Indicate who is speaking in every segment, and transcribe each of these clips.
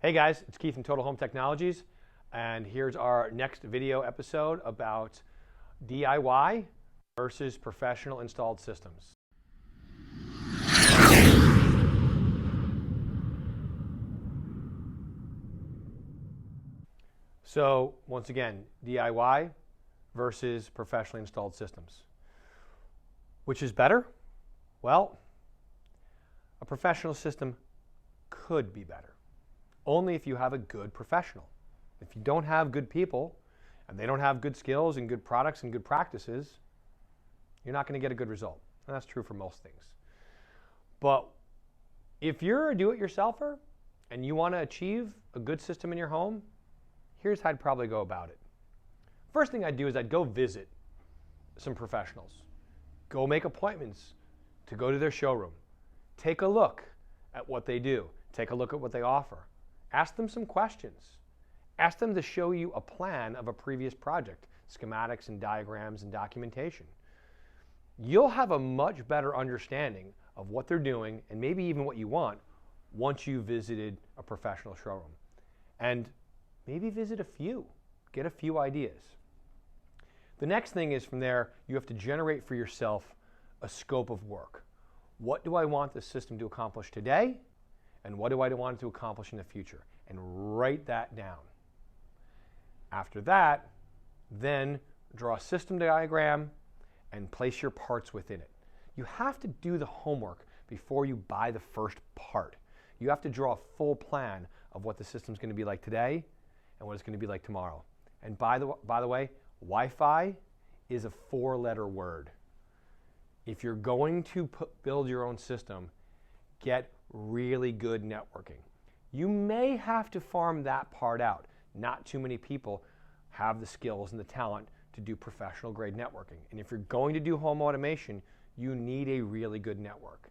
Speaker 1: Hey guys, it's Keith from Total Home Technologies, and here's our next video episode about DIY versus professional installed systems. So once again, DIY versus professionally installed systems. Which is better? Well, a professional system could be better. Only if you have a good professional. If you don't have good people and they don't have good skills and good products and good practices, you're not going to get a good result. And that's true for most things. But if you're a do-it-yourselfer and you want to achieve a good system in your home, here's how I'd probably go about it. First thing I'd do is I'd go visit some professionals. Go make appointments to go to their showroom. Take a look at what they do. Take a look at what they offer. Ask them some questions. Ask them to show you a plan of a previous project, schematics and diagrams and documentation. You'll have a much better understanding of what they're doing and maybe even what you want once you've visited a professional showroom. And maybe visit a few. Get a few ideas. The next thing is from there, you have to generate for yourself a scope of work. What do I want the system to accomplish today? And what do I want it to accomplish in the future? And write that down. After that, then draw a system diagram and place your parts within it. You have to do the homework before you buy the first part. You have to draw a full plan of what the system's going to be like today and what it's going to be like tomorrow. And by the way, Wi-Fi is a 4-letter word. If you're going to build your own system, get really good networking. You may have to farm that part out. Not too many people have the skills and the talent to do professional grade networking. And if you're going to do home automation, you need a really good network.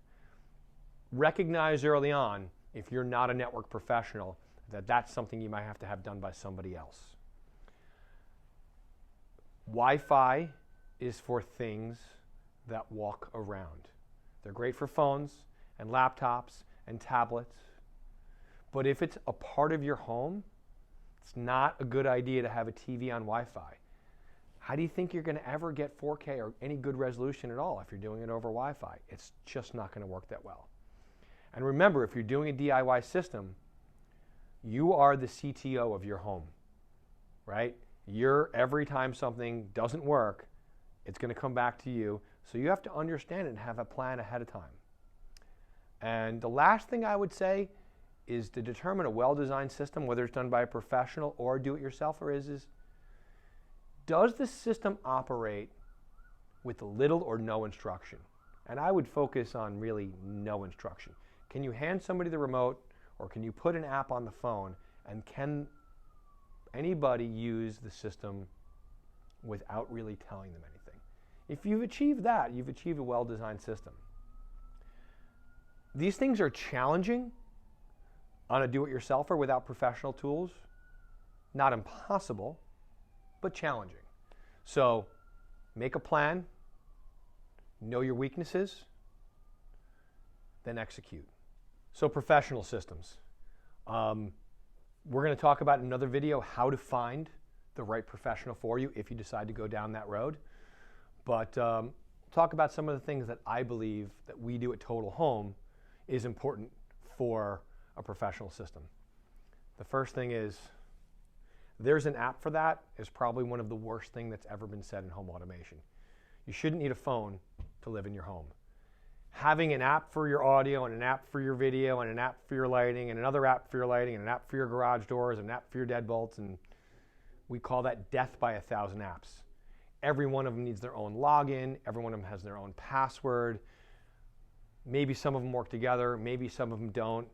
Speaker 1: Recognize early on, if you're not a network professional, that that's something you might have to have done by somebody else. Wi-Fi is for things that walk around. They're great for phones and laptops and tablets. But if it's a part of your home, it's not a good idea to have a TV on Wi-Fi. How do you think you're going to ever get 4K or any good resolution at all if you're doing it over Wi-Fi? It's just not going to work that well. And remember, if you're doing a DIY system, you are the CTO of your home, right? Every time something doesn't work, it's going to come back to you. So you have to understand it and have a plan ahead of time. And the last thing I would say is to determine a well-designed system, whether it's done by a professional or do-it-yourselfer, is does the system operate with little or no instruction? And I would focus on really no instruction. Can you hand somebody the remote, or can you put an app on the phone, and can anybody use the system without really telling them anything? If you've achieved that, you've achieved a well-designed system. These things are challenging on a do-it-yourselfer without professional tools. Not impossible, but challenging. So make a plan, know your weaknesses, then execute. So professional systems. We're going to talk about in another video how to find the right professional for you if you decide to go down that road. But talk about some of the things that I believe that we do at Total Home is important for a professional system. The first thing is, there's an app for that is probably one of the worst things that's ever been said in home automation. You shouldn't need a phone to live in your home. Having an app for your audio and an app for your video and an app for your lighting and another app for your lighting and an app for your garage doors and an app for your deadbolts, and we call that death by 1,000 apps. Every one of them needs their own login. Every one of them has their own password. Maybe some of them work together. Maybe some of them don't.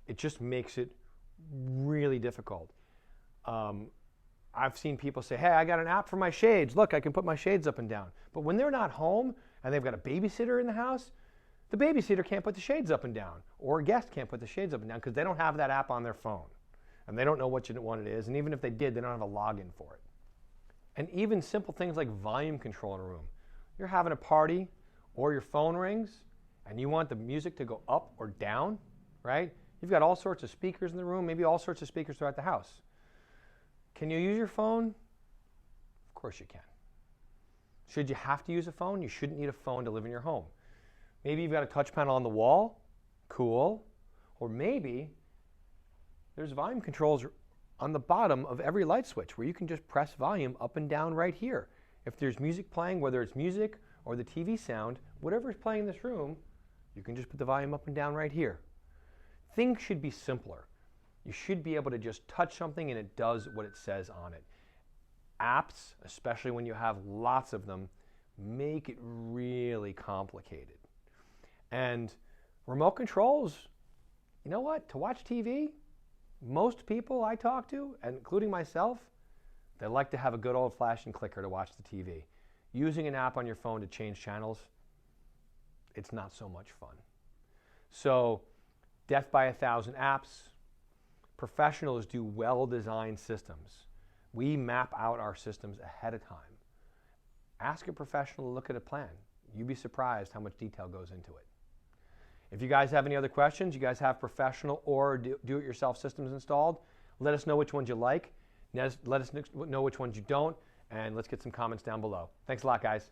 Speaker 1: It just makes it really difficult. I've seen people say, hey, I got an app for my shades. Look, I can put my shades up and down. But when they're not home and they've got a babysitter in the house, the babysitter can't put the shades up and down, or a guest can't put the shades up and down because they don't have that app on their phone. And they don't know which one it is. And even if they did, they don't have a login for it. And even simple things like volume control in a room. You're having a party or your phone rings and you want the music to go up or down, right? You've got all sorts of speakers in the room, maybe all sorts of speakers throughout the house. Can you use your phone? Of course you can. Should you have to use a phone? You shouldn't need a phone to live in your home. Maybe you've got a touch panel on the wall. Cool. Or maybe there's volume controls on the bottom of every light switch where you can just press volume up and down right here. If there's music playing, whether it's music or the TV sound, whatever is playing in this room, you can just put the volume up and down right here. Things should be simpler. You should be able to just touch something and it does what it says on it. Apps, especially when you have lots of them, make it really complicated. And remote controls, you know what? To watch TV, most people I talk to, including myself, they like to have a good old-fashioned clicker to watch the TV. Using an app on your phone to change channels, it's not so much fun. So, death by 1,000 apps. Professionals do well-designed systems. We map out our systems ahead of time. Ask a professional to look at a plan. You'd be surprised how much detail goes into it. If you guys have any other questions, you guys have professional or do-it-yourself systems installed, let us know which ones you like. Let us know which ones you don't, and let's get some comments down below. Thanks a lot, guys.